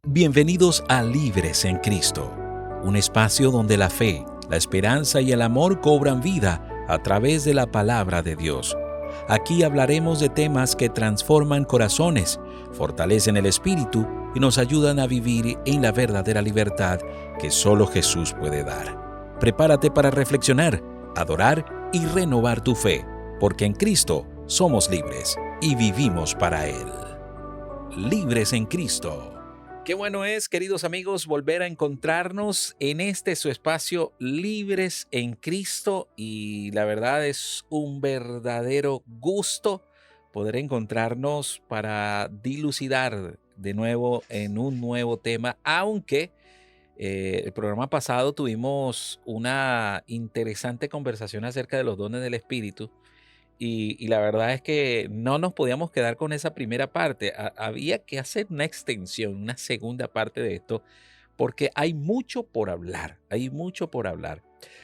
Bienvenidos a Libres en Cristo, un espacio donde la fe, la esperanza y el amor cobran vida a través de la palabra de Dios. Aquí hablaremos de temas que transforman corazones, fortalecen el espíritu y nos ayudan a vivir en la verdadera libertad que solo Jesús puede dar. Prepárate para reflexionar, adorar y renovar tu fe, porque en Cristo somos libres y vivimos para Él. Libres en Cristo. Qué bueno es, queridos amigos, volver a encontrarnos en su espacio Libres en Cristo, y la verdad es un verdadero gusto poder encontrarnos para dilucidar de nuevo en un nuevo tema, aunque el programa pasado tuvimos una interesante conversación acerca de los dones del Espíritu. Y la verdad es que no nos podíamos quedar con esa primera parte. Había que hacer una extensión, una segunda parte de esto, porque hay mucho por hablar, hay mucho por hablar.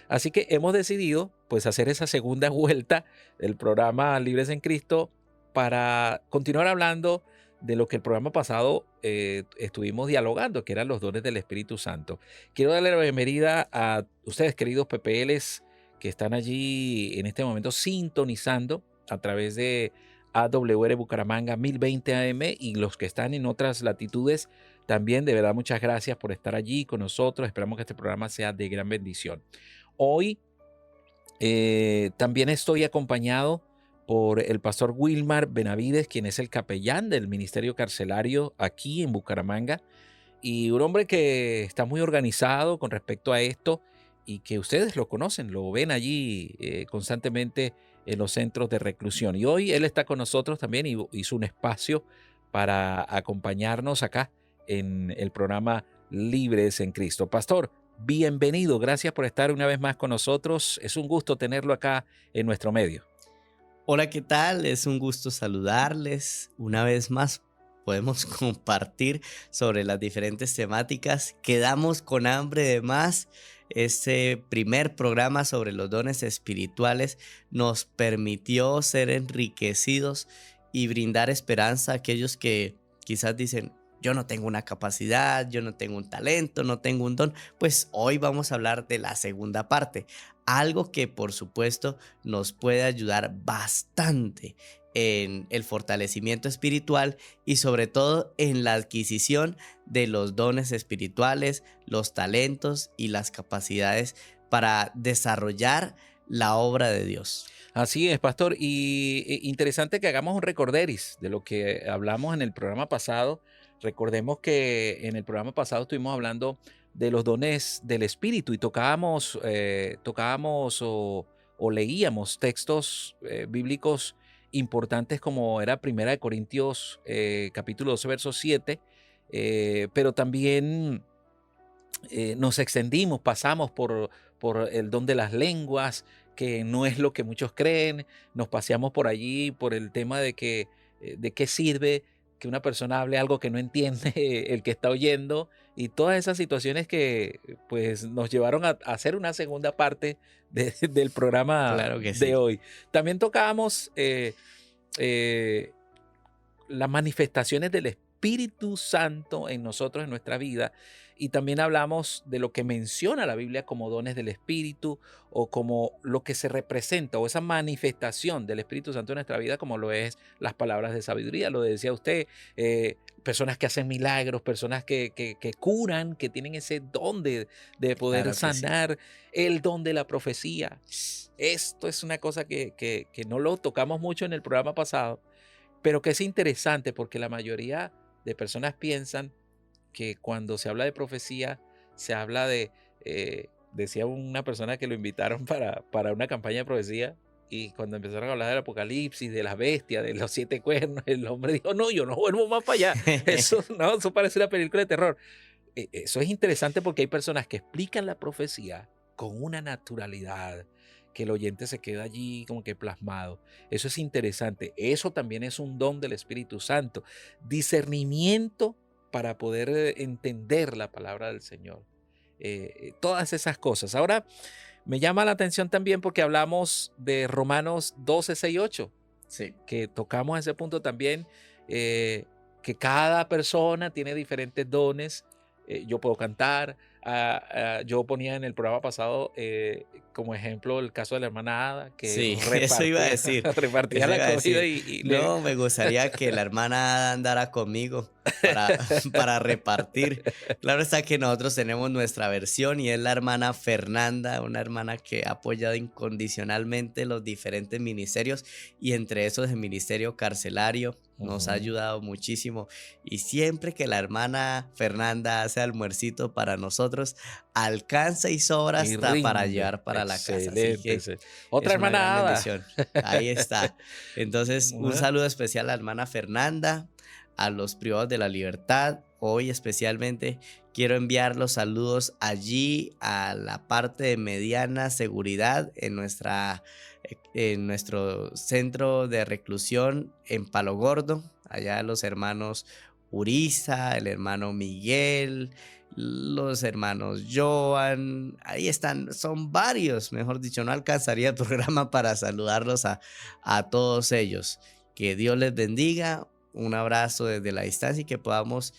Así que hemos decidido pues hacer esa segunda vuelta del programa Libres en Cristo para continuar hablando de lo que el programa pasado estuvimos dialogando, que eran los dones del Espíritu Santo. Quiero darle la bienvenida a ustedes, queridos PPLs, que están allí en este momento sintonizando a través de AWR Bucaramanga 1020 AM, y los que están en otras latitudes también. De verdad, muchas gracias por estar allí con nosotros. Esperamos que este programa sea de gran bendición. Hoy también estoy acompañado por el pastor Wilmar Benavides, quien es el capellán del Ministerio Carcelario aquí en Bucaramanga, y un hombre que está muy organizado con respecto a esto y que ustedes lo conocen, lo ven allí constantemente en los centros de reclusión. Y hoy él está con nosotros también y hizo un espacio para acompañarnos acá en el programa Libres en Cristo. Pastor, bienvenido, gracias por estar una vez más con nosotros. Es un gusto tenerlo acá en nuestro medio. Hola, ¿qué tal? Es un gusto saludarles una vez más. Podemos compartir sobre las diferentes temáticas. Quedamos con hambre de más. Este primer programa sobre los dones espirituales nos permitió ser enriquecidos y brindar esperanza a aquellos que quizás dicen: yo no tengo una capacidad, yo no tengo un talento, no tengo un don. Pues hoy vamos a hablar de la segunda parte, algo que por supuesto nos puede ayudar bastante en el fortalecimiento espiritual y sobre todo en la adquisición de los dones espirituales, los talentos y las capacidades para desarrollar la obra de Dios. Así es, pastor. Y interesante que hagamos un recorderis de lo que hablamos en el programa pasado. Recordemos que en el programa pasado estuvimos hablando de los dones del Espíritu y tocábamos o leíamos textos bíblicos importantes, como era Primera de Corintios capítulo 12, verso 7, pero también nos extendimos, pasamos por el don de las lenguas, que no es lo que muchos creen. Nos paseamos por allí por el tema de que de qué sirve que una persona hable algo que no entiende el que está oyendo, y todas esas situaciones que pues nos llevaron a hacer una segunda parte del programa Claro que de sí. hoy. También tocábamos eh, las manifestaciones del Espíritu Santo en nosotros, en nuestra vida, y también hablamos de lo que menciona la Biblia como dones del Espíritu, o como lo que se representa, o esa manifestación del Espíritu Santo en nuestra vida, como lo es las palabras de sabiduría, lo decía usted, personas que hacen milagros, personas que curan, que tienen ese don de poder Claro que sí. sanar, el don de la profecía. Esto es una cosa que no lo tocamos mucho en el programa pasado, pero que es interesante porque la mayoría de personas piensan que cuando se habla de profecía, se habla decía una persona que lo invitaron para una campaña de profecía, y cuando empezaron a hablar del Apocalipsis, de la bestia, de los 7 cuernos, el hombre dijo: no, yo no vuelvo más para allá. Eso, no, eso parece una película de terror. Eso es interesante porque hay personas que explican la profecía con una naturalidad que el oyente se queda allí como que plasmado. Eso es interesante. Eso también es un don del Espíritu Santo. Discernimiento para poder entender la palabra del Señor. Todas esas cosas. Ahora, me llama la atención también porque hablamos de Romanos 12, 6, 8, Sí. que tocamos ese punto también. que cada persona tiene diferentes dones. Yo puedo cantar. Yo ponía en el programa pasado como ejemplo el caso de la hermana Ada, que Sí, eso iba a repartía, decir, repartía eso la iba a comida decir. y le... No, me gustaría que la hermana andara conmigo para, para repartir. Claro está que nosotros tenemos nuestra versión y es la hermana Fernanda, una hermana que ha apoyado incondicionalmente los diferentes ministerios y entre esos el ministerio carcelario. Nos ha Ujú. ayudado muchísimo y siempre que la hermana Fernanda hace almuercito para nosotros, alcanza y sobra Y hasta para rinde. llevar para la casa. Así Excelente. que Otra es una gran hermana Ada. bendición. Ahí está. Entonces, un Ajá. saludo especial a la hermana Fernanda, a los privados de la libertad. Hoy especialmente quiero enviar los saludos allí a la parte de mediana seguridad en nuestro centro de reclusión en Palo Gordo. Allá los hermanos Uriza, el hermano Miguel, los hermanos Joan, ahí están, son varios, mejor dicho, no alcanzaría el programa para saludarlos a todos ellos. Que Dios les bendiga, un abrazo desde la distancia y que podamos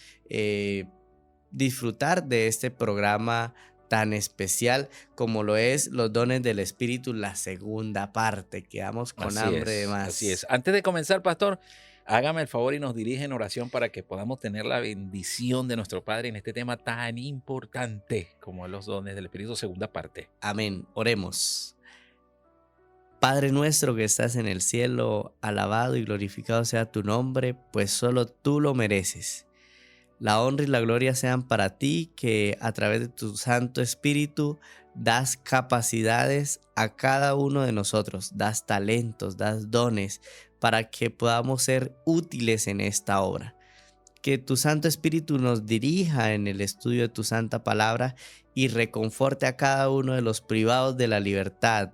disfrutar de este programa tan especial como lo es Los Dones del Espíritu, la segunda parte. Quedamos con Así hambre de es, así es. más. Antes de comenzar, pastor, hágame el favor y nos dirige en oración para que podamos tener la bendición de nuestro Padre en este tema tan importante como los dones del Espíritu, segunda parte. Amén. Oremos. Padre nuestro que estás en el cielo, alabado y glorificado sea tu nombre, pues solo tú lo mereces. La honra y la gloria sean para ti, que a través de tu Santo Espíritu das capacidades a cada uno de nosotros, das talentos, das dones para que podamos ser útiles en esta obra. Que tu Santo Espíritu nos dirija en el estudio de tu santa palabra y reconforte a cada uno de los privados de la libertad.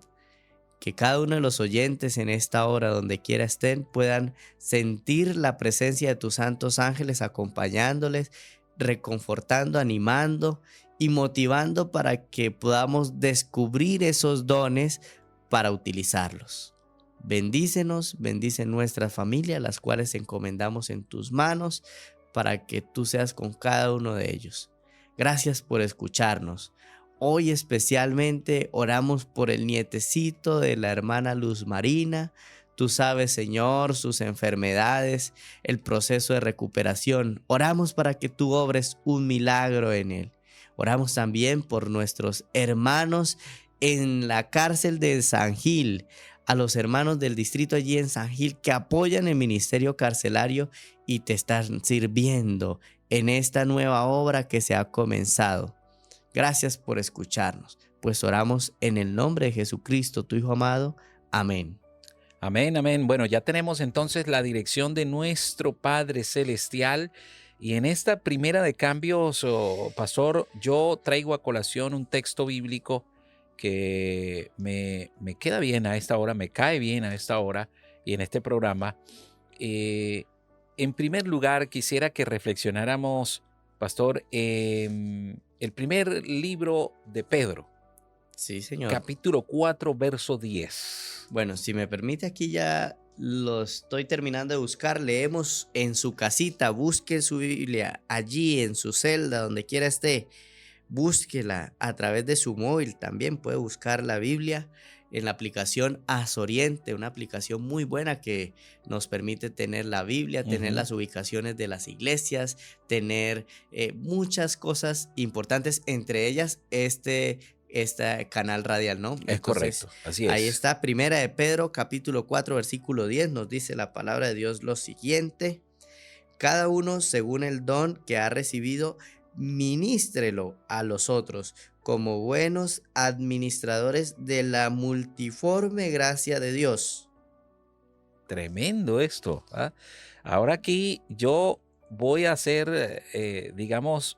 Que cada uno de los oyentes en esta hora, donde quiera estén, puedan sentir la presencia de tus santos ángeles acompañándoles, reconfortando, animando y motivando para que podamos descubrir esos dones para utilizarlos. Bendícenos, bendice nuestra familia, las cuales encomendamos en tus manos, para que tú seas con cada uno de ellos. Gracias por escucharnos. Hoy especialmente oramos por el nietecito de la hermana Luz Marina. Tú sabes, Señor, sus enfermedades, el proceso de recuperación. Oramos para que tú obres un milagro en él. Oramos también por nuestros hermanos en la cárcel de San Gil, a los hermanos del distrito allí en San Gil que apoyan el ministerio carcelario y te están sirviendo en esta nueva obra que se ha comenzado. Gracias por escucharnos, pues oramos en el nombre de Jesucristo, tu Hijo amado. Amén. Amén, amén. Bueno, ya tenemos entonces la dirección de nuestro Padre Celestial. Y en esta primera de cambios, pastor, yo traigo a colación un texto bíblico que me queda bien a esta hora, me cae bien a esta hora y en este programa. En primer lugar, quisiera que reflexionáramos, pastor, el primer libro de Pedro, Sí, señor. capítulo 4, verso 10. Bueno, si me permite, aquí ya lo estoy terminando de buscar. Leemos en su casita, busque su Biblia, allí en su celda, donde quiera esté. Búsquela a través de su móvil. También puede buscar la Biblia en la aplicación Azoriente, una aplicación muy buena que nos permite tener la Biblia, tener las ubicaciones de las iglesias, tener muchas cosas importantes, entre ellas este canal radial, ¿no? Es Entonces, correcto, así ahí es. está, Primera de Pedro, capítulo 4, versículo 10, nos dice la palabra de Dios lo siguiente: cada uno según el don que ha recibido, ministrelo a los otros como buenos administradores de la multiforme gracia de Dios. Tremendo esto. ¿Ah? Ahora aquí yo voy a hacer, digamos,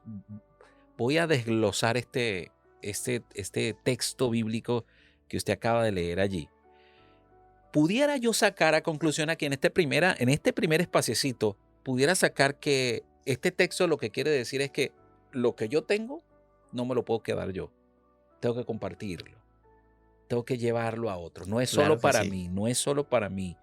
voy a desglosar este texto bíblico que usted acaba de leer allí. Pudiera yo sacar a conclusión aquí en este primer espaciecito, pudiera sacar que este texto lo que quiere decir es que lo que yo tengo no me lo puedo quedar yo. Tengo que compartirlo. Tengo que llevarlo a otros. No es Claro solo que para sí. mí, no es solo para mí.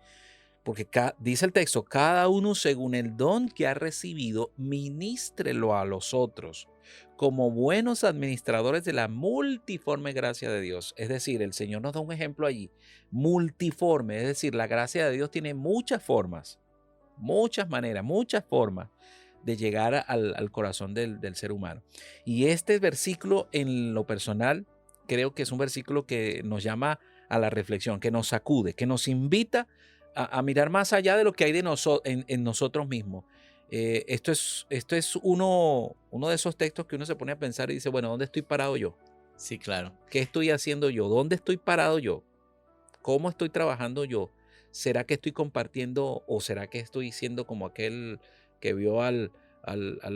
porque dice el texto, cada uno según el don que ha recibido, ministrelo a los otros, como buenos administradores de la multiforme gracia de Dios. Es decir, el Señor nos da un ejemplo allí, multiforme, es decir, la gracia de Dios tiene muchas formas, muchas maneras, muchas formas de llegar al corazón del ser humano. Y este versículo, en lo personal, creo que es un versículo que nos llama a la reflexión, que nos sacude, que nos invita a mirar más allá de lo que hay en nosotros mismos. Esto es uno de esos textos que uno se pone a pensar y dice, bueno, ¿dónde estoy parado yo? Sí, claro. ¿Qué estoy haciendo yo? ¿Dónde estoy parado yo? ¿Cómo estoy trabajando yo? ¿Será que estoy compartiendo o será que estoy siendo como aquel que vio al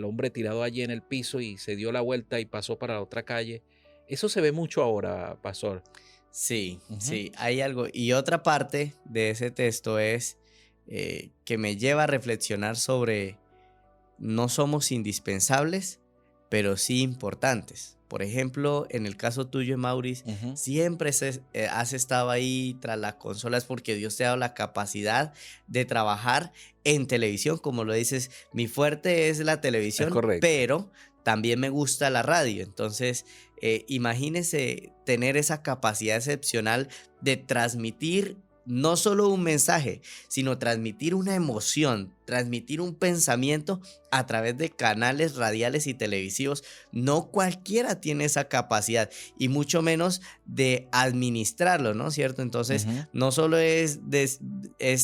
hombre tirado allí en el piso y se dio la vuelta y pasó para la otra calle? Eso se ve mucho ahora, pastor. Sí, Ujú. sí, hay algo. Y otra parte de ese texto es que me lleva a reflexionar sobre no somos indispensables, pero sí importantes. Por ejemplo, en el caso tuyo, Maurice, Ujú. siempre has estado ahí tras las consolas porque Dios te ha dado la capacidad de trabajar en televisión. Como lo dices, mi fuerte es la Es televisión, correcto. pero también me gusta la radio. Entonces, imagínese tener esa capacidad excepcional de transmitir no solo un mensaje, sino transmitir una emoción, transmitir un pensamiento a través de canales radiales y televisivos. No cualquiera tiene esa capacidad y mucho menos de administrarlo, ¿no es cierto? Entonces, Ujú. no solo es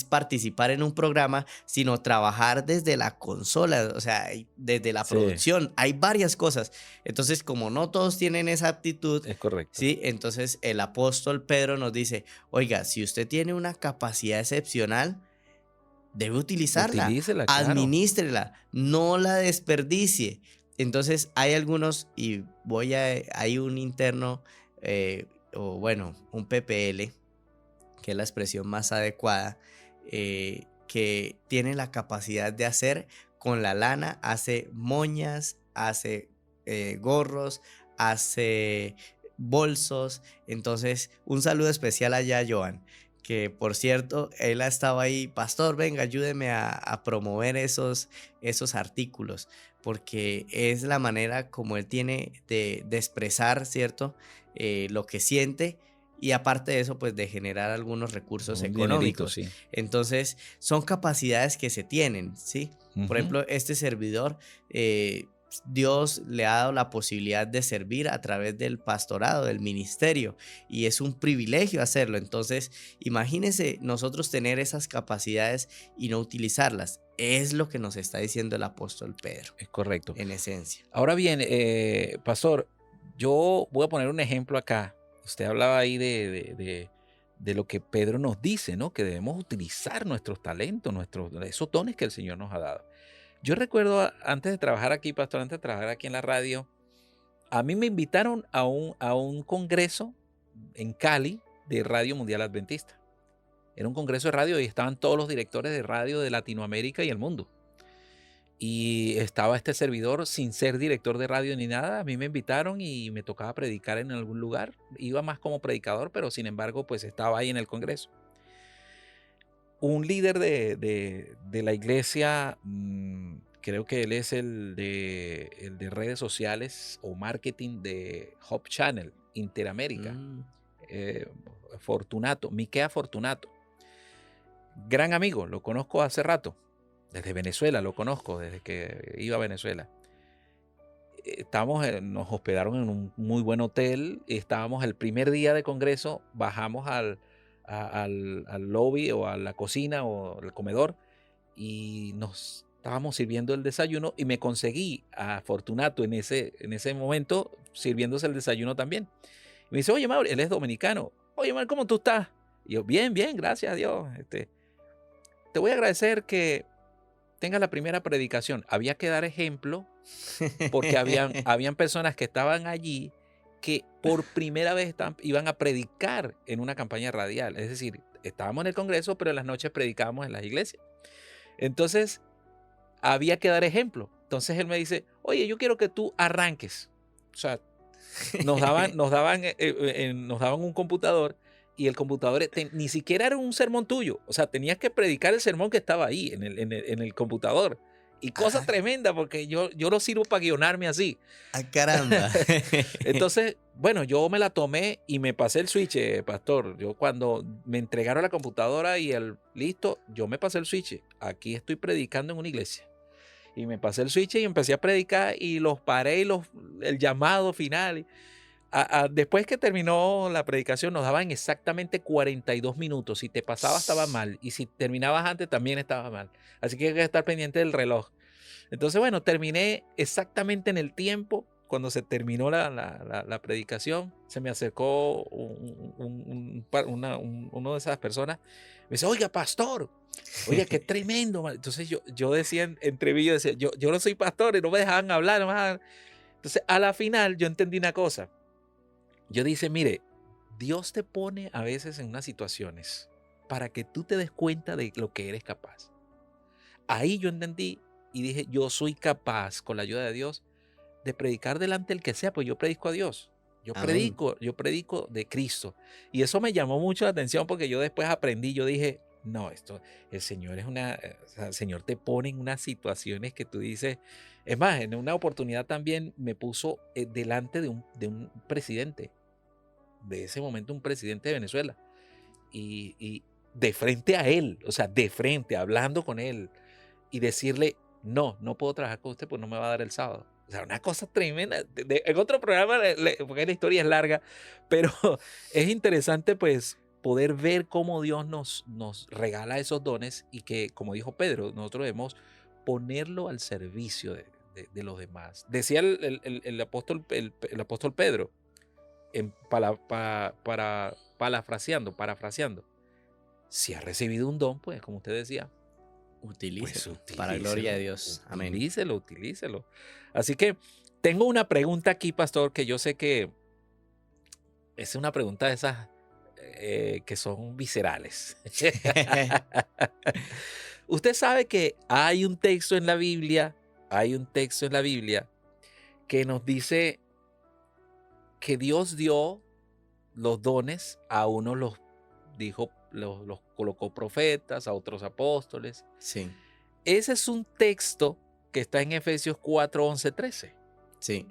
participar en un programa, sino trabajar desde la consola, o sea, desde la Sí, producción. Hay varias cosas. Entonces, como no todos tienen esa aptitud, es correcto. ¿sí? Entonces, el apóstol Pedro nos dice, oiga, si usted tiene una capacidad excepcional, debe utilizarla, Utilícela, claro. administrela, no la desperdicie. Entonces hay algunos, y hay un interno, o bueno, un PPL, que es la expresión más adecuada, que tiene la capacidad de hacer con la lana, hace moñas, hace gorros, hace bolsos. Entonces, un saludo especial allá a Joan, que por cierto, él ha estado ahí, pastor, venga, ayúdeme a promover esos artículos, porque es la manera como él tiene de expresar, ¿cierto? Lo que siente y aparte de eso, pues de generar algunos recursos Un dinerito, económicos. sí. Entonces, son capacidades que se tienen, ¿sí? Por Ujú. ejemplo, este servidor, Dios le ha dado la posibilidad de servir a través del pastorado, del ministerio, y es un privilegio hacerlo. Entonces, imagínense nosotros tener esas capacidades y no utilizarlas. Es lo que nos está diciendo el apóstol Pedro, Es correcto. en esencia. Ahora bien, pastor, yo voy a poner un ejemplo acá. Usted hablaba ahí de lo que Pedro nos dice, ¿no? Que debemos utilizar nuestros talentos, esos dones que el Señor nos ha dado. Yo recuerdo antes de trabajar aquí, pastor, antes de trabajar aquí en la radio, a mí me invitaron a un congreso en Cali de Radio Mundial Adventista. Era un congreso de radio y estaban todos los directores de radio de Latinoamérica y el mundo. Y estaba este servidor sin ser director de radio ni nada. A mí me invitaron y me tocaba predicar en algún lugar. Iba más como predicador, pero sin embargo, pues estaba ahí en el congreso. Un líder de la iglesia, creo que él es el de redes sociales o marketing de Hope Channel, Interamérica, Mm, eh, Fortunato, Miquea Fortunato. Gran amigo, lo conozco hace rato. Desde Venezuela lo conozco, desde que iba a Venezuela. Nos hospedaron en un muy buen hotel. Estábamos el primer día de congreso, bajamos al lobby o a la cocina o al comedor y nos estábamos sirviendo el desayuno y me conseguí a Fortunato en ese momento sirviéndose el desayuno también. Y me dice, oye, Mauri, él es dominicano. Oye, Mauri, ¿cómo tú estás? Y yo, bien, bien, gracias a Dios. Te voy a agradecer que tengas la primera predicación. Había que dar ejemplo porque habían personas que estaban allí que por primera vez iban a predicar en una campaña radial. Es decir, estábamos en el Congreso, pero en las noches predicábamos en las iglesias. Entonces, había que dar ejemplo. Entonces él me dice, oye, yo quiero que tú arranques. O sea, nos daban un computador y el computador ni siquiera era un sermón tuyo. O sea, tenías que predicar el sermón que estaba ahí en el computador. Y cosa Ah, tremenda, porque yo lo sirvo para guionarme así. caramba. Entonces, bueno, yo me la tomé y me pasé el switch, pastor. Yo cuando me entregaron la computadora y el listo, yo me pasé el switch. Aquí estoy predicando en una iglesia. Y me pasé el switch y empecé a predicar y los paré y el llamado final. Después que terminó la predicación nos daban exactamente 42 minutos. Si te pasaba estaba mal y si terminabas antes también estaba mal. Así que hay que estar pendiente del reloj. Entonces, bueno, terminé exactamente en el tiempo. Cuando se terminó la predicación, se me acercó uno de esas personas. Me dice, oiga, pastor, oiga, qué tremendo. Entonces yo decía entre mí, yo decía, yo no soy pastor y no me dejaban hablar. Entonces, a la final yo entendí una cosa. Yo dije, mire, Dios te pone a veces en unas situaciones para que tú te des cuenta de lo que eres capaz. Ahí yo entendí y dije, yo soy capaz, con la ayuda de Dios, de predicar delante del que sea, pues yo predico a Dios. Amén. Yo predico de Cristo. Y eso me llamó mucho la atención porque yo después aprendí, yo dije, no, el Señor o sea, el Señor te pone en unas situaciones que tú dices, es más, en una oportunidad también me puso delante de un presidente, de ese momento un presidente de Venezuela, y de frente a él, o sea, de frente, hablando con él, y decirle, no puedo trabajar con usted porque no me va a dar el sábado. O sea, una cosa tremenda. En otro programa, porque la historia es larga, pero es interesante pues poder ver cómo Dios nos regala esos dones y que, como dijo Pedro, nosotros debemos ponerlo al servicio de los demás. Decía el apóstol Pedro, parafraseando, si ha recibido un don, pues como usted decía, pues Utilícelo para gloria de utilícelo, Dios. Amén. utilícelo. Así que tengo una pregunta aquí, pastor, que yo sé que es una pregunta de esas que son viscerales. Usted sabe que hay un texto en la Biblia que nos dice que Dios dio los dones, a unos los colocó profetas, a otros apóstoles. Sí, Ese es un texto que está en Efesios 4, 11, 13. sí,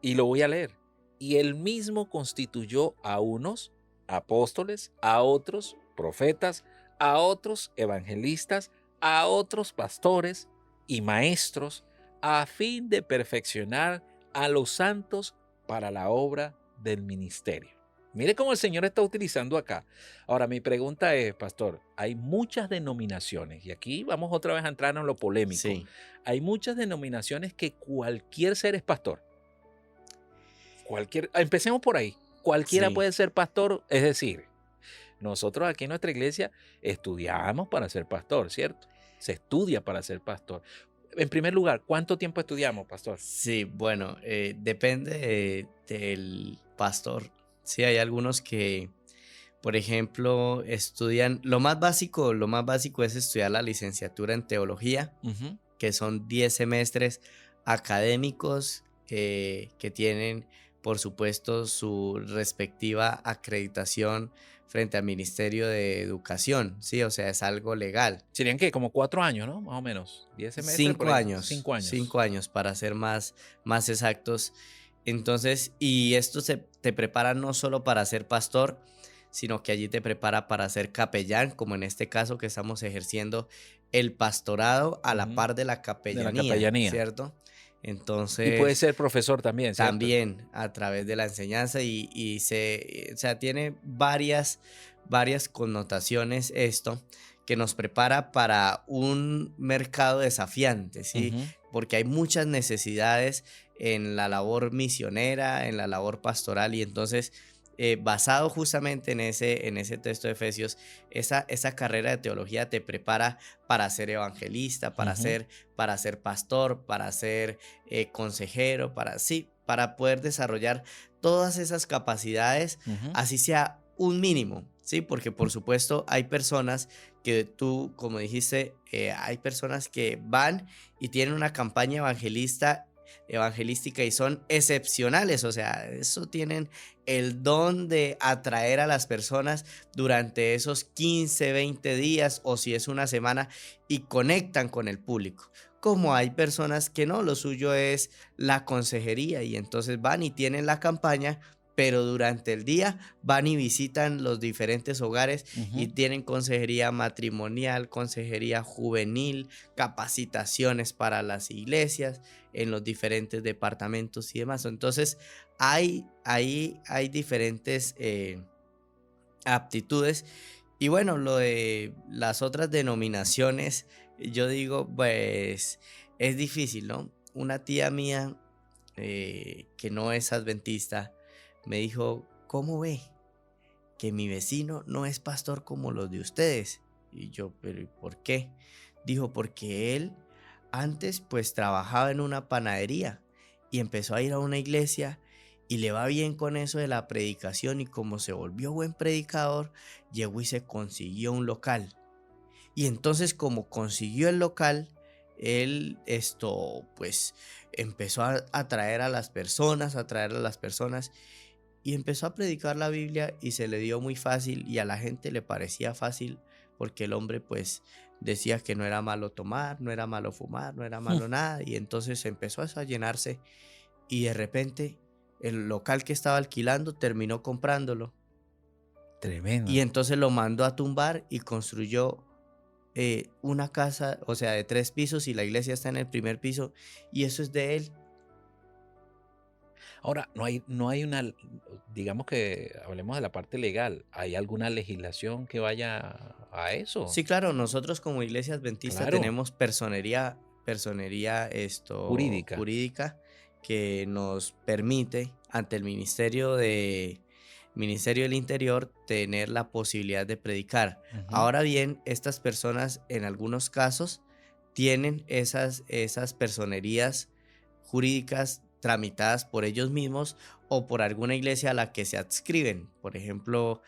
Y lo voy a leer. Y él mismo constituyó a unos apóstoles, a otros profetas, a otros evangelistas, a otros pastores y maestros, a fin de perfeccionar a los santos para la obra del ministerio. Mire cómo el Señor está utilizando acá. Ahora, mi pregunta es, pastor, hay muchas denominaciones, y aquí vamos otra vez a entrar en lo polémico. sí. Hay muchas denominaciones que cualquier ser es pastor. Empecemos por ahí. Cualquiera Sí. puede ser pastor, es decir, nosotros aquí en nuestra iglesia estudiamos para ser pastor, ¿cierto? Se estudia para ser pastor. En primer lugar, ¿cuánto tiempo estudiamos, pastor? Sí, bueno, depende del pastor. Sí, hay algunos que, por ejemplo, estudian, lo más básico es estudiar la licenciatura en teología, Ujú. que son 10 semestres académicos que tienen, por supuesto, su respectiva acreditación frente al Ministerio de Educación, sí, o sea, es algo legal. Serían que como 4 años, ¿no? Más o menos. 10 semestres por 5 ahí. años, 5 años. 5 años para ser más exactos. Entonces, y esto te prepara no solo para ser pastor, sino que allí te prepara para ser capellán, como en este caso que estamos ejerciendo el pastorado a la Ujú. par de la De la capellanía, capellanía. ¿cierto? Y puede Entonces, ser profesor también, ¿cierto? también a través de la enseñanza o sea, tiene varias connotaciones esto que nos prepara para un mercado desafiante, ¿sí? Ujú. Porque hay muchas necesidades en la labor misionera, en la labor pastoral y entonces basado justamente en ese texto de Efesios, esa carrera de teología te prepara para ser evangelista, Ujú. para ser pastor, para ser consejero, para poder desarrollar todas esas capacidades, Ujú. así sea un mínimo, ¿sí? Porque por supuesto hay personas que tú, como dijiste, hay personas que van y tienen una campaña evangelista evangelística y son excepcionales, o sea, eso tienen el don de atraer a las personas durante esos 15, 20 días o si es una semana y conectan con el público. Como hay personas que no, lo suyo es la consejería y entonces van y tienen la campaña, pero durante el día van y visitan los diferentes hogares y Ujú. tienen consejería matrimonial, consejería juvenil, capacitaciones para las iglesias en los diferentes departamentos y demás. Entonces, hay diferentes aptitudes. Y bueno, lo de las otras denominaciones, yo digo, pues es difícil, ¿no? Una tía mía que no es adventista me dijo, ¿cómo ve que mi vecino no es pastor como los de ustedes? Y yo, pero ¿y por qué? Dijo, porque él antes pues trabajaba en una panadería y empezó a ir a una iglesia y le va bien con eso de la predicación y como se volvió buen predicador, llegó y se consiguió un local. Y entonces como consiguió el local, él pues empezó a atraer a las personas, y empezó a predicar la Biblia y se le dio muy fácil y a la gente le parecía fácil porque el hombre pues decía que no era malo tomar, no era malo fumar, no era malo nada y entonces empezó eso a llenarse y de repente el local que estaba alquilando terminó comprándolo y Tremendo. entonces lo mandó a tumbar y construyó una casa, o sea, de 3 pisos y la iglesia está en el primer piso y eso es de él. Ahora, no hay una, digamos que hablemos de la parte legal, ¿hay alguna legislación que vaya a eso? Sí, claro, nosotros como iglesia adventista Claro, tenemos personería jurídica. jurídica que nos permite ante el Ministerio del Interior tener la posibilidad de predicar. Ujú. Ahora bien, estas personas en algunos casos tienen esas personerías jurídicas tramitadas por ellos mismos o por alguna iglesia a la que se adscriben. Por ejemplo,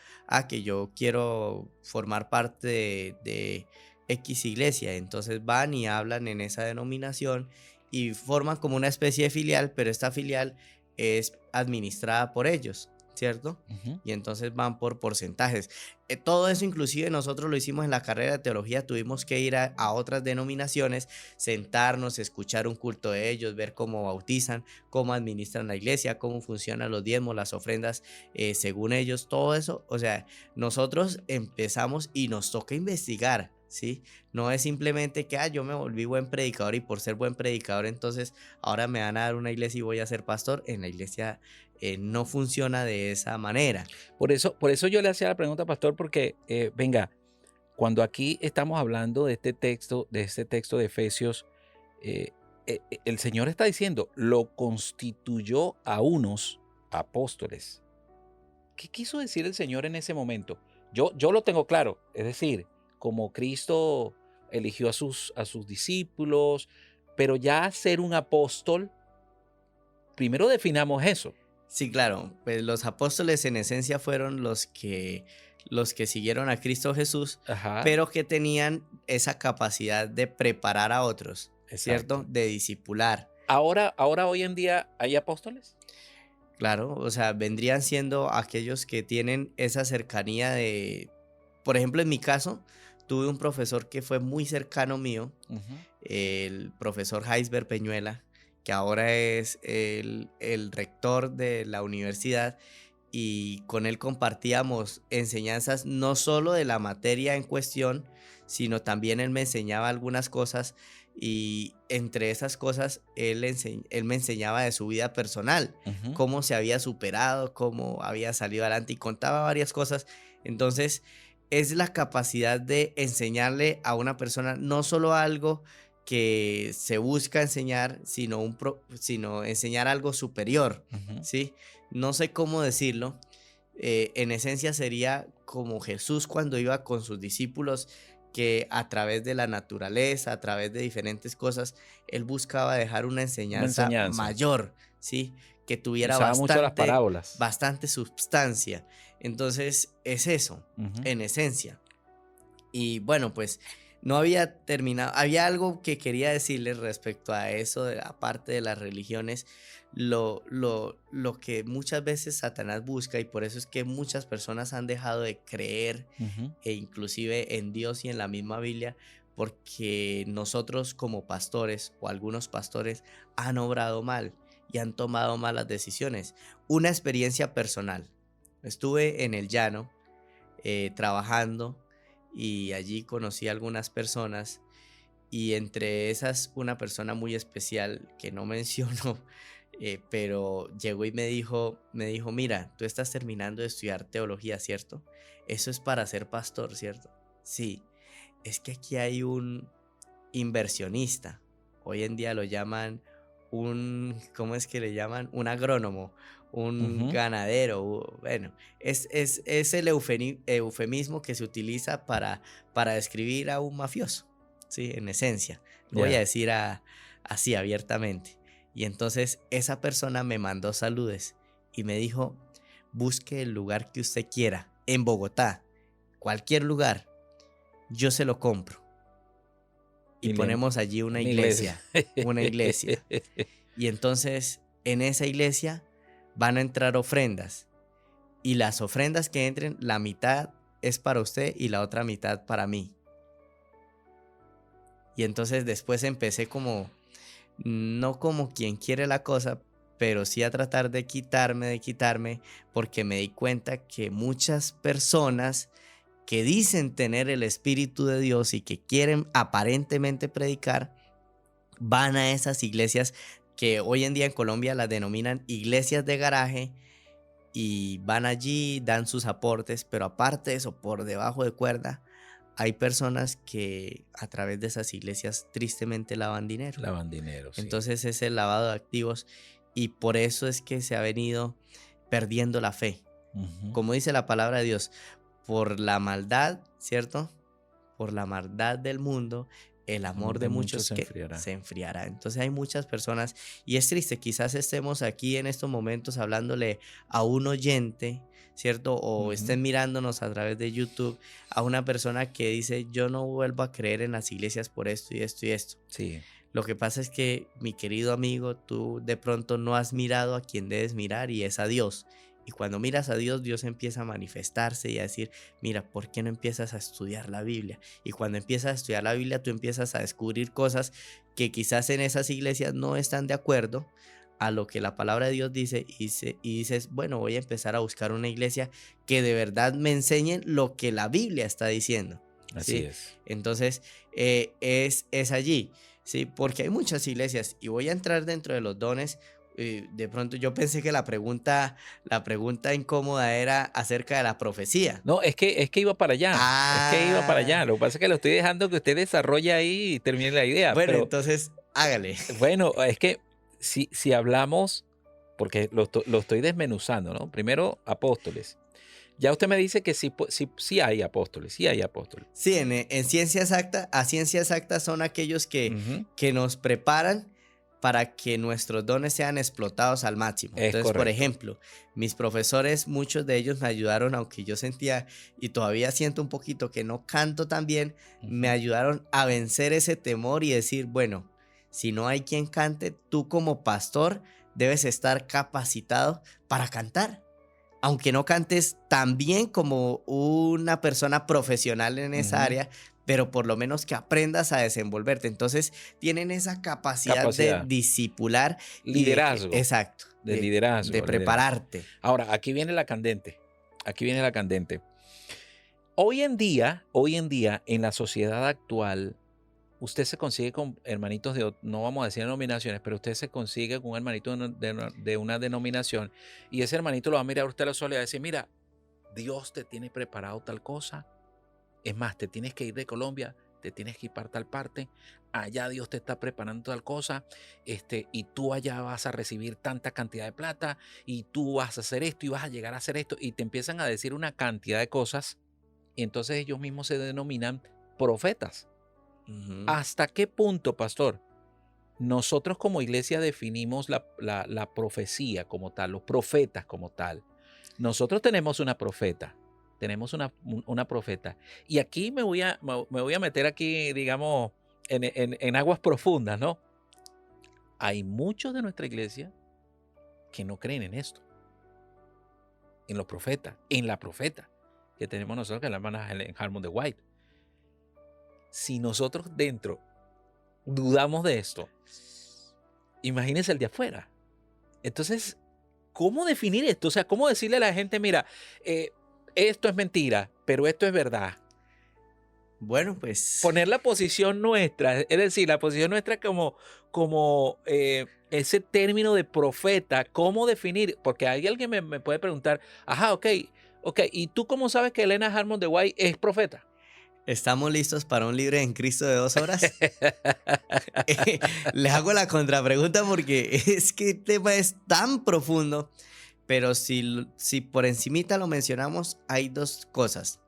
que yo quiero formar parte de X iglesia, entonces van y hablan en esa denominación y forman como una especie de filial, pero esta filial es administrada por ellos, ¿cierto? Ujú. Y entonces van por porcentajes. Todo eso inclusive nosotros lo hicimos en la carrera de teología, tuvimos que ir a otras denominaciones, sentarnos, escuchar un culto de ellos, ver cómo bautizan, cómo administran la iglesia, cómo funcionan los diezmos, las ofrendas, según ellos, todo eso. O sea, nosotros empezamos y nos toca investigar, ¿sí? No es simplemente que yo me volví buen predicador y por ser buen predicador entonces ahora me van a dar una iglesia y voy a ser pastor. En la iglesia no funciona de esa manera. Por eso yo le hacía la pregunta, pastor, porque, venga, cuando aquí estamos hablando de este texto de Efesios, eh, el Señor está diciendo, lo constituyó a unos apóstoles. ¿Qué quiso decir el Señor en ese momento? Yo lo tengo claro, es decir, como Cristo eligió a sus discípulos, pero ya ser un apóstol, primero definamos eso. Sí, claro, pues los apóstoles en esencia fueron los que siguieron a Cristo Jesús, Ajá, pero que tenían esa capacidad de preparar a otros, ¿cierto? exacto. De discipular. Ahora hoy en día hay apóstoles. Claro, o sea, vendrían siendo aquellos que tienen esa cercanía por ejemplo, en mi caso, tuve un profesor que fue muy cercano mío, Ujú. el profesor Heisber Peñuela, que ahora es el rector de la universidad y con él compartíamos enseñanzas no solo de la materia en cuestión, sino también él me enseñaba algunas cosas y entre esas cosas él me enseñaba de su vida personal, Ujú. cómo se había superado, cómo había salido adelante y contaba varias cosas. Entonces, es la capacidad de enseñarle a una persona no solo algo que se busca enseñar, sino enseñar algo superior, Ujú. ¿sí? No sé cómo decirlo. En esencia sería como Jesús cuando iba con sus discípulos, que a través de la naturaleza, a través de diferentes cosas, él buscaba dejar una Una enseñanza enseñanza. mayor, ¿sí? Que tuviera Usaba mucho las parábolas. bastante substancia. Entonces, es eso, Ujú. en esencia. Y bueno, pues no había terminado. Había algo que quería decirles respecto a eso, de la parte de las religiones, lo que muchas veces Satanás busca, y por eso es que muchas personas han dejado de creer, Ujú. e inclusive en Dios y en la misma Biblia, porque nosotros como pastores o algunos pastores han obrado mal y han tomado malas decisiones. Una experiencia personal. Estuve en el llano trabajando, y allí conocí a algunas personas, y entre esas una persona muy especial que no menciono, pero llegó y me dijo, mira, tú estás terminando de estudiar teología, ¿cierto? Eso es para ser pastor, ¿cierto? Sí, es que aquí hay un inversionista. Hoy en día lo llaman ¿cómo es que le llaman? Un agrónomo, un Ujú. ganadero. Bueno, es el eufemismo que se utiliza para describir a un mafioso, ¿sí? En esencia. Lo voy a Ya. decir así abiertamente. Y entonces esa persona me mandó saludes y me dijo, busque el lugar que usted quiera en Bogotá, cualquier lugar, yo se lo compro y Y le- ponemos allí una una iglesia. iglesia, una iglesia. Y entonces en esa iglesia van a entrar ofrendas, y las ofrendas que entren, la mitad es para usted y la otra mitad para mí. Y entonces después empecé como, no como quien quiere la cosa, pero sí a tratar de quitarme, porque me di cuenta que muchas personas que dicen tener el Espíritu de Dios y que quieren aparentemente predicar, van a esas iglesias que hoy en día en Colombia las denominan iglesias de garaje, y van allí, dan sus aportes, pero aparte de eso, por debajo de cuerda, hay personas que a través de esas iglesias tristemente lavan dinero. Lavan dinero, sí. Entonces es el lavado de activos, y por eso es que se ha venido perdiendo la fe. Ujú. Como dice la palabra de Dios, por la maldad, ¿cierto? Por la maldad del mundo, el El amor amor de de muchos muchos se que enfriará. se enfriará. Entonces hay muchas personas, y es triste, quizás estemos aquí en estos momentos hablándole a un oyente, ¿cierto? O Ujú. estén mirándonos a través de YouTube a una persona que dice, yo no vuelvo a creer en las iglesias por esto y esto y esto. Sí, Lo que pasa es que, mi querido amigo, tú de pronto no has mirado a quien debes mirar, y es a Dios. Y cuando miras a Dios, Dios empieza a manifestarse y a decir, mira, ¿por qué no empiezas a estudiar la Biblia? Y cuando empiezas a estudiar la Biblia, tú empiezas a descubrir cosas que quizás en esas iglesias no están de acuerdo a lo que la palabra de Dios dice, y dices, bueno, voy a empezar a buscar una iglesia que de verdad me enseñe lo que la Biblia está diciendo, así ¿sí? es. Entonces, es allí. Sí, porque hay muchas iglesias, y voy a entrar dentro de los dones. De pronto yo pensé que la pregunta incómoda era acerca de la profecía. No, es que iba para allá, es que iba para allá. Ah, Lo que pasa es que lo estoy dejando que usted desarrolle ahí y termine la idea, bueno, pero entonces hágale. bueno, es que si hablamos, porque lo estoy desmenuzando, ¿no? Primero, apóstoles. Ya usted me dice que sí, sí hay apóstoles, sí hay apóstoles. Sí, en ciencia exacta, a ciencia exacta son aquellos Ujú. que nos preparan para que nuestros dones sean explotados al máximo. Es Entonces, por correcto. ejemplo, mis profesores, muchos de ellos me ayudaron, aunque yo sentía y todavía siento un poquito que no canto tan bien, me Ujú. ayudaron a vencer ese temor y decir, bueno, si no hay quien cante, tú como pastor debes estar capacitado para cantar, aunque no cantes tan bien como una persona profesional en esa Ujú. área, pero por lo menos que aprendas a desenvolverte. Entonces, tienen esa capacidad de Capacidad, discipular y de que, liderazgo, exacto, de de liderazgo, liderazgo. prepararte. Ahora, aquí viene la candente. Aquí viene la candente. Hoy en día, en la sociedad actual, usted se consigue con hermanitos no vamos a decir denominaciones, pero usted se consigue con un hermanito de una denominación, y ese hermanito lo va a mirar a usted a los ojos y le va a decir, mira, Dios te tiene preparado tal cosa. Es más, te tienes que ir de Colombia, te tienes que ir para tal parte, allá Dios te está preparando tal cosa, y tú allá vas a recibir tanta cantidad de plata, y tú vas a hacer esto y vas a llegar a hacer esto, y te empiezan a decir una cantidad de cosas, y entonces ellos mismos se denominan profetas. Ujú. ¿Hasta qué punto, pastor, nosotros como iglesia definimos la profecía como tal, los profetas como tal? Nosotros tenemos una profeta, tenemos una profeta. Y aquí me voy a meter aquí, digamos, en aguas profundas, ¿no? Hay muchos de nuestra iglesia que no creen en esto, en los profetas, en la profeta que tenemos nosotros, que es la hermana Helen Harmon de White. Si nosotros dentro dudamos de esto, imagínense el de afuera. Entonces, ¿cómo definir esto? O sea, ¿cómo decirle a la gente, mira, esto es mentira, pero esto es verdad? Bueno, pues Poner la posición nuestra, es decir, la posición nuestra como ese término de profeta, ¿cómo definir? Porque hay alguien me puede preguntar, ajá, ok, ¿y tú cómo sabes que Elena Harmon de White es profeta? ¿estamos listos para un libro en Cristo de 2 horas? Les hago la contrapregunta porque es que el tema es tan profundo, pero si por encimita lo mencionamos, hay 2 cosas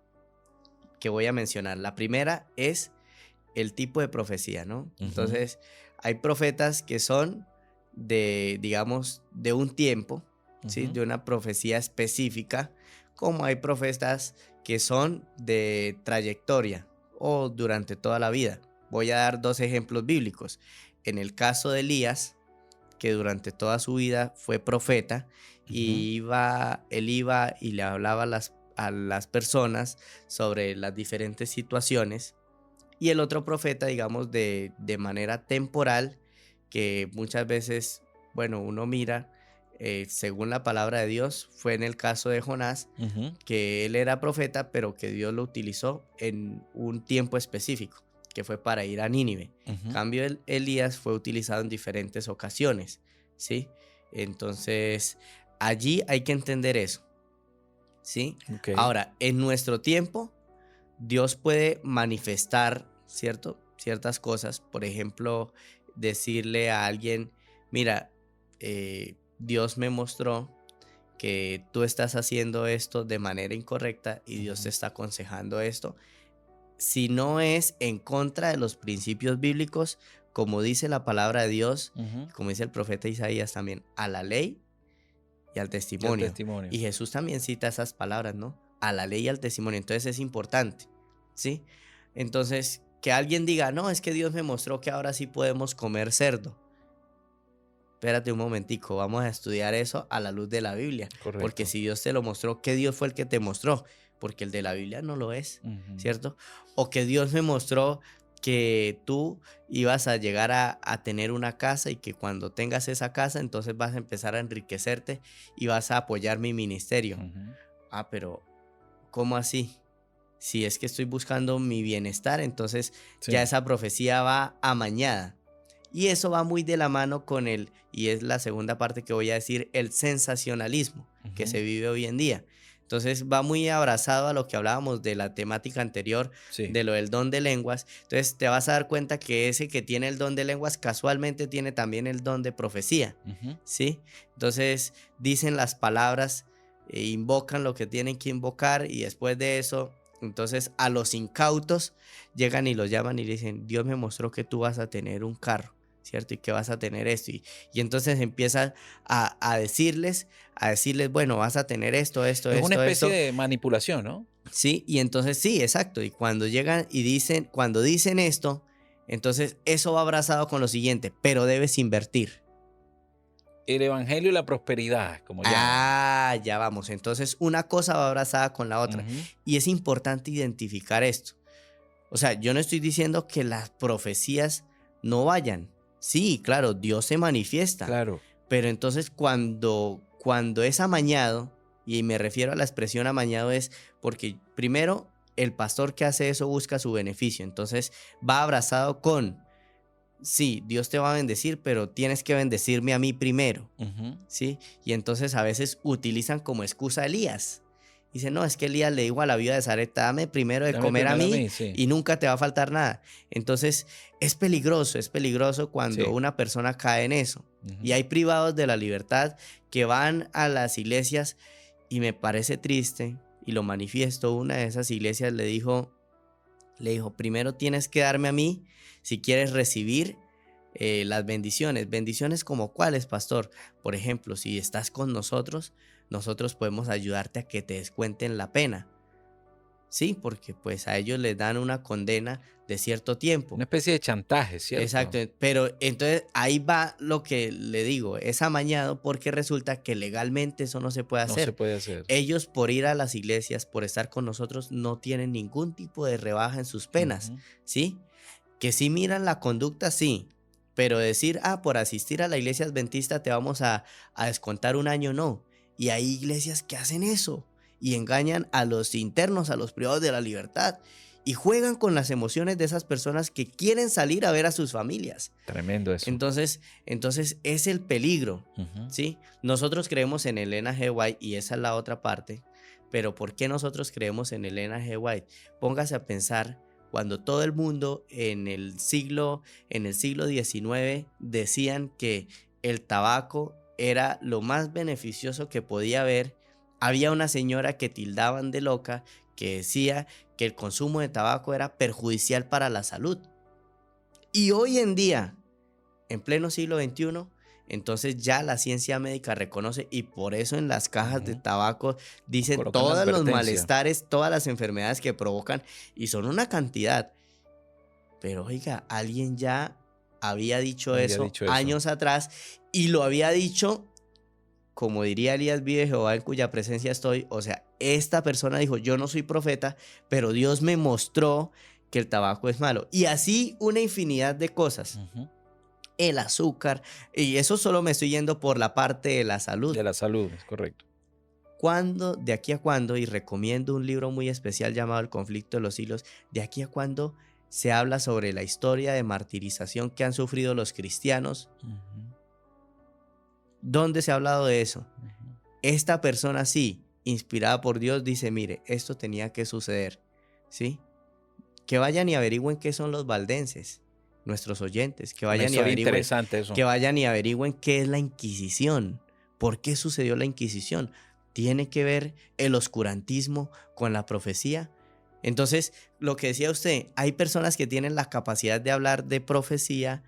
que voy a mencionar. La primera es el tipo de profecía, ¿no? Entonces, hay profetas que son digamos, de un tiempo, ¿sí? De una profecía específica, como hay profetas que son de trayectoria o durante toda la vida. Voy a dar 2 ejemplos bíblicos. En el caso de Elías, que durante toda su vida fue profeta, y él iba y le hablaba a las personas sobre las diferentes situaciones. Y el otro profeta, digamos, de manera temporal, que muchas veces, bueno, uno mira, según la palabra de Dios, fue en el caso de Jonás, que él era profeta, pero que Dios lo utilizó en un tiempo específico, que fue para ir a Nínive. En cambio, Elías fue utilizado en diferentes ocasiones, ¿sí? Entonces, allí hay que entender eso, ¿sí? Okay. Ahora, en nuestro tiempo, Dios puede manifestar, ¿cierto? Ciertas cosas, por ejemplo, decirle a alguien, mira, Dios me mostró que tú estás haciendo esto de manera incorrecta y Dios te está aconsejando esto. Si no es en contra de los principios bíblicos, como dice la palabra de Dios, como dice el profeta Isaías también, a la ley y al testimonio. Y Jesús también cita esas palabras, ¿no? A la ley y al testimonio. Entonces es importante, ¿sí? Entonces, que alguien diga, no, es que Dios me mostró que ahora sí podemos comer cerdo. Espérate un momentico, vamos a estudiar eso a la luz de la Biblia. Correcto. Porque si Dios te lo mostró, ¿qué Dios fue el que te mostró? Porque el de la Biblia no lo es, ¿cierto? O que Dios me mostró que tú ibas a llegar a tener una casa y que cuando tengas esa casa, entonces vas a empezar a enriquecerte y vas a apoyar mi ministerio. Ah, pero ¿cómo así? Si es que estoy buscando mi bienestar, entonces ya esa profecía va amañada. Y eso va muy de la mano con y es la segunda parte que voy a decir, el sensacionalismo que se vive hoy en día. Entonces va muy abrazado a lo que hablábamos de la temática anterior, de lo del don de lenguas. Entonces te vas a dar cuenta que ese que tiene el don de lenguas casualmente tiene también el don de profecía, ¿sí? Entonces dicen las palabras, invocan lo que tienen que invocar y después de eso, entonces a los incautos llegan y los llaman y le dicen, Dios me mostró que tú vas a tener un carro, ¿cierto? Y que vas a tener esto. Y entonces empiezan a decirles, bueno, vas a tener esto. Es una especie de manipulación, ¿no? Sí, y entonces sí, exacto. Y cuando llegan y cuando dicen esto, entonces eso va abrazado con lo siguiente, pero debes invertir. El evangelio y la prosperidad, como ya. Ya vamos. Entonces una cosa va abrazada con la otra. Y es importante identificar esto. O sea, yo no estoy diciendo que las profecías no vayan. Sí, claro, Dios se manifiesta. Claro. Pero entonces cuando es amañado, y me refiero a la expresión amañado, es porque primero el pastor que hace eso busca su beneficio. Entonces va abrazado con, sí, Dios te va a bendecir, pero tienes que bendecirme a mí primero. ¿Sí? Y entonces a veces utilizan como excusa a Elías. Dice, no, es que Elías le dijo a la viuda de Sarepta, dame primero de comer a mí y nunca te va a faltar nada. Entonces es peligroso cuando una persona cae en eso. Y hay privados de la libertad que van a las iglesias y me parece triste y lo manifiesto. Una de esas iglesias le dijo, primero tienes que darme a mí si quieres recibir las bendiciones. ¿Bendiciones como cuáles, pastor? Por ejemplo, si estás con nosotros podemos ayudarte a que te descuenten la pena. Sí, porque pues a ellos les dan una condena de cierto tiempo. Una especie de chantaje, ¿cierto? Exacto, pero entonces ahí va lo que le digo, es amañado porque resulta que legalmente eso no se puede No se hacer. puede hacer. Ellos por ir a las iglesias, por estar con nosotros, no tienen ningún tipo de rebaja en sus penas, Ujú. ¿sí? Que sí miran la conducta, sí, pero decir, por asistir a la iglesia adventista te vamos a descontar un año, no. Y hay iglesias que hacen eso y engañan a los internos, a los privados de la libertad y juegan con las emociones de esas personas que quieren salir a ver a sus familias. Tremendo eso. Entonces es el peligro, Ujú. ¿sí? Nosotros creemos en Elena G. White y esa es la otra parte, pero ¿por qué nosotros creemos en Elena G. White? Póngase a pensar cuando todo el mundo en el siglo XIX decían que el tabaco era lo más beneficioso que podía haber, había una señora que tildaban de loca que decía que el consumo de tabaco era perjudicial para la salud. Y hoy en día, en pleno siglo XXI, entonces ya la ciencia médica reconoce y por eso en las cajas de Ujú. tabaco dicen Colocan la todos los advertencia. malestares, todas las enfermedades que provocan y son una cantidad. Pero oiga, alguien ya había dicho Había eso dicho eso. años atrás y lo había dicho, como diría Elías, vive Jehová en cuya presencia estoy. O sea, esta persona dijo, yo no soy profeta, pero Dios me mostró que el tabaco es malo. Y así una infinidad de cosas. Ujú. El azúcar, y eso solo me estoy yendo por la parte de la salud. De la salud, es correcto. ¿Cuándo, de aquí a cuándo, y recomiendo un libro muy especial llamado El conflicto de los siglos, de aquí a cuándo se habla sobre la historia de martirización que han sufrido los cristianos? Ujú. ¿Dónde se ha hablado de eso? Ujú. Esta persona sí, inspirada por Dios, dice, mire, esto tenía que suceder, ¿sí? Que vayan y averigüen qué son los valdenses, nuestros oyentes, que Una vayan y historia averigüen, interesante eso. que vayan y averigüen qué es la Inquisición, por qué sucedió la Inquisición. ¿Tiene que ver el oscurantismo con la profecía? Entonces, lo que decía usted, hay personas que tienen la capacidad de hablar de profecía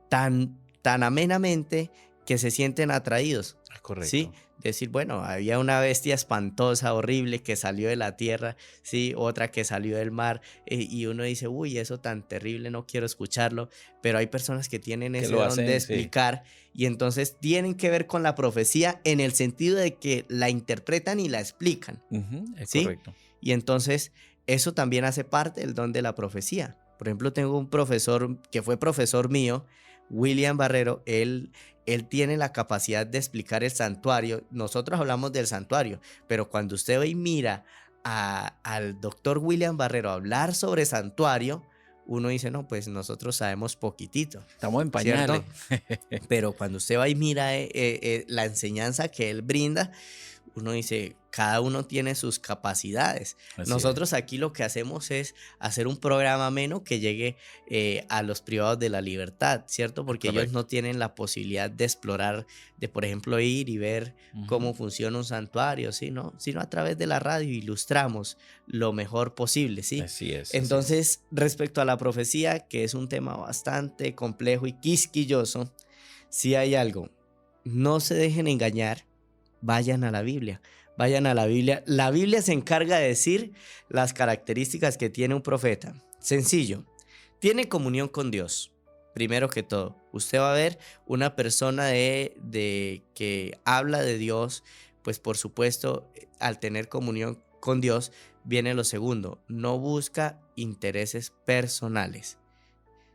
tan amenamente que se sienten atraídos. Es correcto. ¿Sí? Decir, bueno, había una bestia espantosa, horrible, que salió de la tierra, ¿sí? Otra que salió del mar, y uno dice, uy, eso tan terrible, no quiero escucharlo, pero hay personas que tienen Que ese lo don de hacen, sí. explicar, y entonces tienen que ver con la profecía en el sentido de que la interpretan y la explican, Ujú, es ¿sí? correcto. Y entonces eso también hace parte del don de la profecía. Por ejemplo, tengo un profesor que fue profesor mío, William Barrero. Él tiene la capacidad de explicar el santuario. Nosotros hablamos del santuario, pero cuando usted hoy mira al doctor William Barrero hablar sobre santuario, uno dice, no, pues nosotros sabemos poquitito, Estamos en ¿cierto? pañales. Pero cuando usted va y mira la enseñanza que él brinda, uno dice, cada uno tiene sus capacidades. Así Nosotros aquí lo que hacemos es hacer un programa ameno que llegue a los privados de la libertad, ¿cierto? Porque ellos correcto. no tienen la posibilidad de explorar, de por ejemplo ir y ver cómo Ujú. funciona un santuario, ¿sí? ¿No? Sino a través de la radio ilustramos lo mejor posible, ¿sí? Así es. Entonces, respecto a la profecía, que es un tema bastante complejo y quisquilloso, si hay algo, no se dejen engañar. Vayan a la Biblia, vayan a la Biblia. La Biblia se encarga de decir las características que tiene un profeta. Sencillo, tiene comunión con Dios. Primero que todo, usted va a ver una persona de que habla de Dios, pues por supuesto, al tener comunión con Dios, viene lo segundo, no busca intereses personales.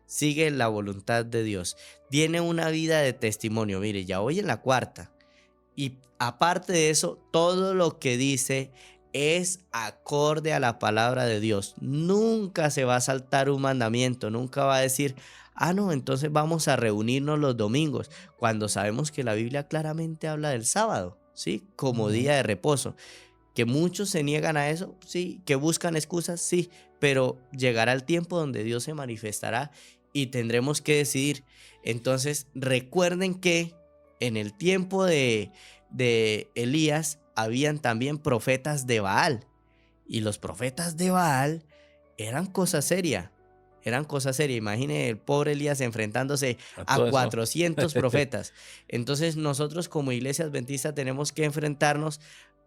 Sigue la voluntad de Dios. Tiene una vida de testimonio. Mire, ya voy en la cuarta. Y aparte de eso, todo lo que dice es acorde a la palabra de Dios. Nunca se va a saltar un mandamiento, nunca va a decir, no, entonces vamos a reunirnos los domingos, cuando sabemos que la Biblia claramente habla del sábado, ¿sí? Como Ujú. día de reposo. Que muchos se niegan a eso, sí, que buscan excusas, sí, pero llegará el tiempo donde Dios se manifestará y tendremos que decidir. Entonces, recuerden que en el tiempo de Elías habían también profetas de Baal, y los profetas de Baal eran cosa seria. Eran cosa seria. Imagine el pobre Elías enfrentándose A a todo eso. 400 profetas. Entonces nosotros como iglesia adventista tenemos que enfrentarnos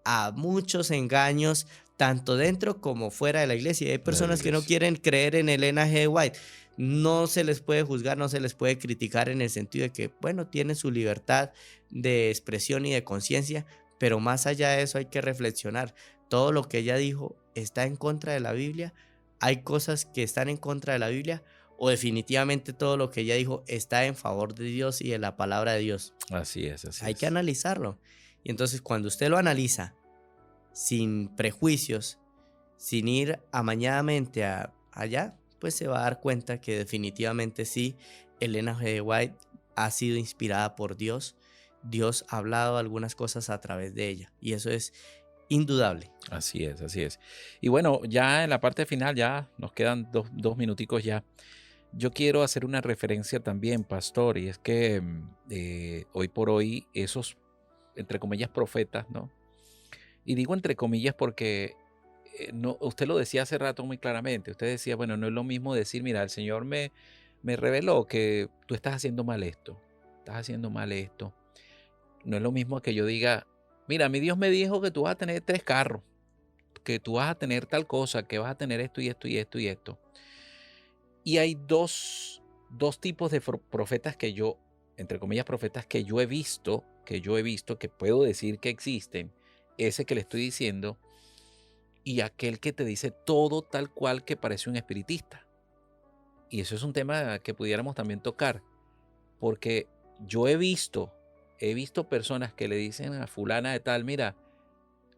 a muchos engaños, tanto dentro como fuera de la iglesia. Hay personas que no quieren creer en Elena G. White. No se les puede juzgar, no se les puede criticar en el sentido de que, bueno, tienen su libertad de expresión y de conciencia, pero más allá de eso hay que reflexionar. Todo lo que ella dijo está en contra de la Biblia. Hay cosas que están en contra de la Biblia, o definitivamente todo lo que ella dijo está en favor de Dios y de la palabra de Dios. Así es, así es. Hay que analizarlo. Y entonces cuando usted lo analiza sin prejuicios, sin ir amañadamente allá, pues se va a dar cuenta que definitivamente sí, Elena G. White ha sido inspirada por Dios. Dios ha hablado algunas cosas a través de ella, y eso es indudable. Así es, así es. Y bueno, ya en la parte final, ya nos quedan dos minuticos ya. Yo quiero hacer una referencia también, pastor, y es que hoy por hoy esos, entre comillas, profetas, ¿no? Y digo entre comillas porque no, usted lo decía hace rato muy claramente. Usted decía, bueno, no es lo mismo decir, mira, el Señor me reveló que tú estás haciendo mal esto, estás haciendo mal esto. No es lo mismo que yo diga, mira, mi Dios me dijo que tú vas a tener 3 carros, que tú vas a tener tal cosa, que vas a tener esto y esto y esto y esto. Y hay dos tipos de profetas que yo, entre comillas, profetas que yo he visto, que puedo decir que existen. Ese que le estoy diciendo y aquel que te dice todo tal cual que parece un espiritista. Y eso es un tema que pudiéramos también tocar, porque yo he visto personas que le dicen a fulana de tal, mira,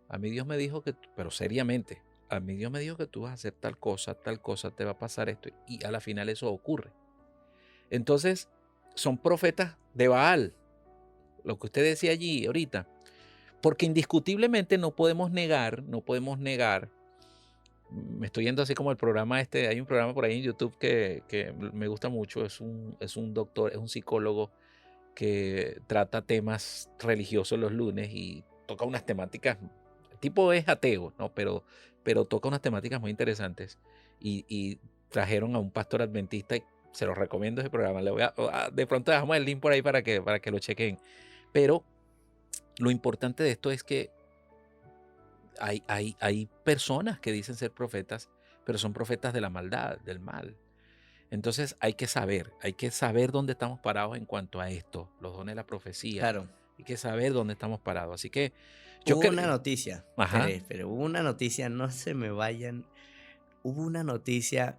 a mí Dios me dijo que, pero seriamente, a mí Dios me dijo que tú vas a hacer tal cosa, te va a pasar esto, y a la final eso ocurre. Entonces, son profetas de Baal, lo que usted decía allí ahorita, porque indiscutiblemente no podemos negar, me estoy yendo así como el programa hay un programa por ahí en YouTube que me gusta mucho, es un doctor, es un psicólogo que trata temas religiosos los lunes y toca unas temáticas, el tipo es ateo, ¿no? Pero toca unas temáticas muy interesantes y trajeron a un pastor adventista y se los recomiendo ese programa. De pronto dejamos el link por ahí para que lo chequen. Pero lo importante de esto es que hay personas que dicen ser profetas, pero son profetas de la maldad, del mal. Entonces hay que saber dónde estamos parados en cuanto a esto, los dones de la profecía. Claro. Hay que saber dónde estamos parados. Así que hubo una noticia, Ajá. pero hubo una noticia, no se me vayan. Hubo una noticia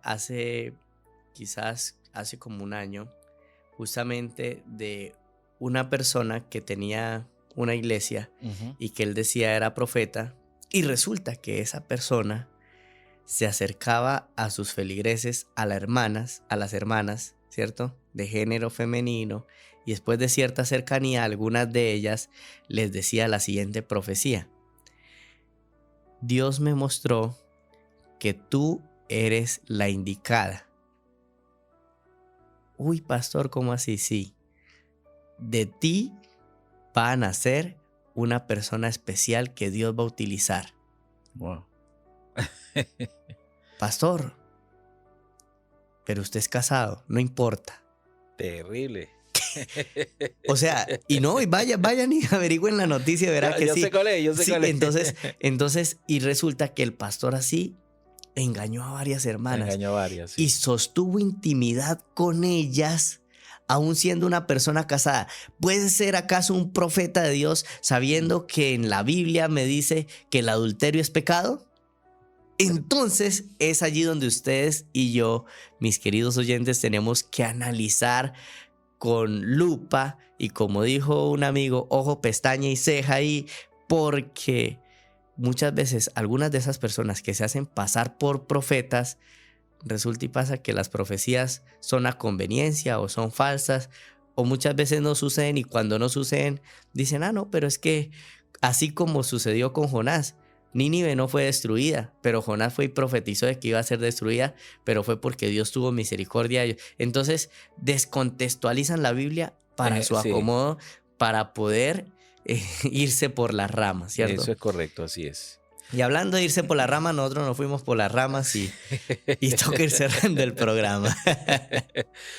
quizás hace como un año, justamente de una persona que tenía una iglesia y que él decía era profeta, y resulta que esa persona se acercaba a sus feligreses, a las hermanas, ¿cierto? De género femenino, y después de cierta cercanía, algunas de ellas les decía la siguiente profecía: Dios me mostró que tú eres la indicada. Uy, pastor, ¿cómo así? Sí. De ti va a nacer una persona especial que Dios va a utilizar. Wow. Pastor, pero usted es casado, no importa. Terrible. O sea, y vayan y averigüen la noticia, verá que yo sí. Sé cuál es, yo sé cuál es. Entonces, y resulta que el pastor así engañó a varias hermanas. Engañó a varias, sí. Y sostuvo intimidad con ellas, aún siendo una persona casada. ¿Puede ser acaso un profeta de Dios sabiendo que en la Biblia me dice que el adulterio es pecado? Entonces es allí donde ustedes y yo, mis queridos oyentes, tenemos que analizar con lupa y, como dijo un amigo, ojo, pestaña y ceja ahí, porque muchas veces algunas de esas personas que se hacen pasar por profetas, resulta y pasa que las profecías son a conveniencia o son falsas, o muchas veces no suceden, y cuando no suceden dicen, no, pero es que así como sucedió con Jonás, Nínive no fue destruida, pero Jonás fue y profetizó de que iba a ser destruida, pero fue porque Dios tuvo misericordia de ellos. Entonces descontextualizan la Biblia para su acomodo, para poder irse por las ramas, ¿cierto? Eso es correcto, así es. Y hablando de irse por las ramas, nosotros nos fuimos por las ramas y toca ir cerrando el programa.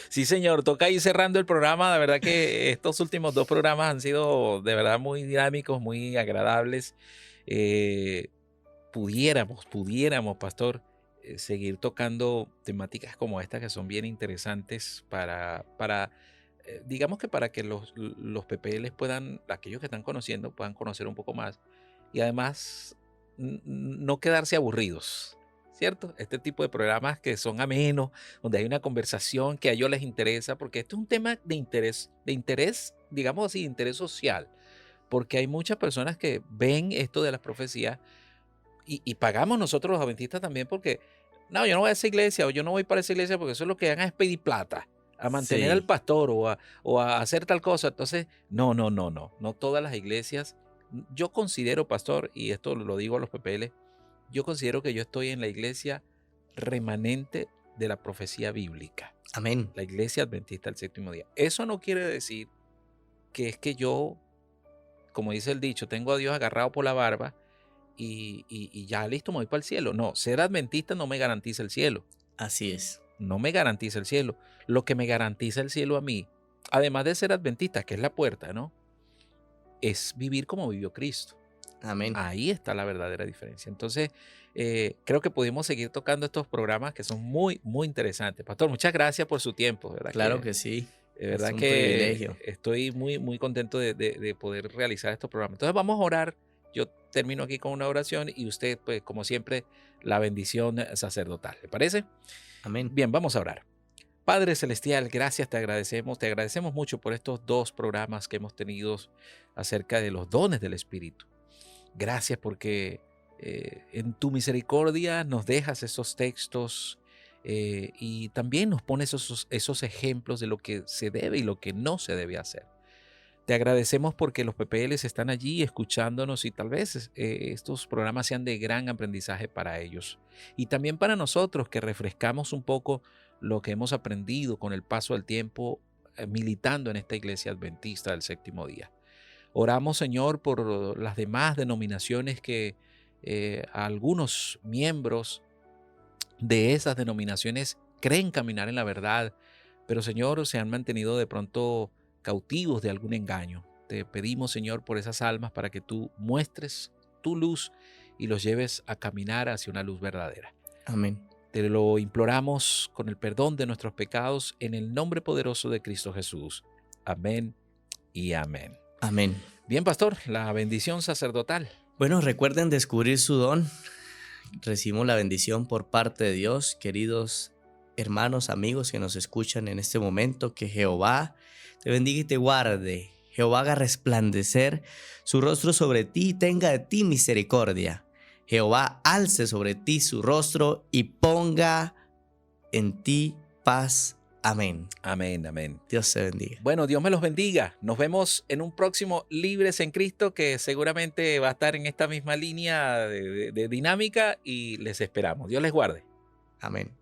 Sí, señor, toca ir cerrando el programa. La verdad que estos últimos 2 programas han sido de verdad muy dinámicos, muy agradables. eh, pudiéramos, pastor, seguir tocando temáticas como esta que son bien interesantes digamos que para que los PPLs puedan, aquellos que están conociendo, puedan conocer un poco más y además no quedarse aburridos, ¿cierto? Este tipo de programas que son amenos, donde hay una conversación que a ellos les interesa, porque esto es un tema de interés, digamos así, de interés social, porque hay muchas personas que ven esto de las profecías y pagamos nosotros los adventistas también porque, no, yo no voy a esa iglesia o yo no voy para esa iglesia porque eso es lo que hagan es pedir plata, a mantener al Sí, pastor o a hacer tal cosa. Entonces, no todas las iglesias. Yo considero, pastor, y esto lo digo a los PPL, yo considero que yo estoy en la iglesia remanente de la profecía bíblica, amén. la iglesia adventista del séptimo día. Eso no quiere decir que es que yo, como dice el dicho, tengo a Dios agarrado por la barba y ya listo, me voy para el cielo. No, ser adventista no me garantiza el cielo. Así es. No me garantiza el cielo. Lo que me garantiza el cielo a mí, además de ser adventista, que es la puerta, ¿no? Es vivir como vivió Cristo. Amén. Ahí está la verdadera diferencia. Entonces, creo que pudimos seguir tocando estos programas que son muy, muy interesantes. Pastor, muchas gracias por su tiempo. Claro que sí. De Es verdad un que privilegio. estoy muy, muy contento de poder realizar estos programas. Entonces, vamos a orar. Yo termino aquí con una oración y usted, pues, como siempre, la bendición sacerdotal. ¿Le parece? Amén. Bien, vamos a orar. Padre Celestial, gracias, te agradecemos mucho por estos dos programas que hemos tenido acerca de los dones del Espíritu. Gracias porque en tu misericordia nos dejas esos textos y también nos pones esos ejemplos de lo que se debe y lo que no se debe hacer. Te agradecemos porque los PPLs están allí escuchándonos y tal vez estos programas sean de gran aprendizaje para ellos. Y también para nosotros que refrescamos un poco lo que hemos aprendido con el paso del tiempo militando en esta iglesia adventista del séptimo día. Oramos, Señor, por las demás denominaciones que algunos miembros de esas denominaciones creen caminar en la verdad, pero Señor, se han mantenido de pronto cautivos de algún engaño. Te pedimos, Señor, por esas almas para que tú muestres tu luz y los lleves a caminar hacia una luz verdadera. Amén. Te lo imploramos con el perdón de nuestros pecados en el nombre poderoso de Cristo Jesús. Amén y amén. Amén. Bien, pastor, la bendición sacerdotal. Bueno, recuerden descubrir su don. Recibimos la bendición por parte de Dios, queridos hermanos, amigos que nos escuchan en este momento. Que Jehová te bendiga y te guarde. Jehová haga resplandecer su rostro sobre ti y tenga de ti misericordia. Jehová alce sobre ti su rostro y ponga en ti paz. Amén. Amén, amén. Dios te bendiga. Bueno, Dios me los bendiga. Nos vemos en un próximo Libres en Cristo que seguramente va a estar en esta misma línea de dinámica y les esperamos. Dios les guarde. Amén.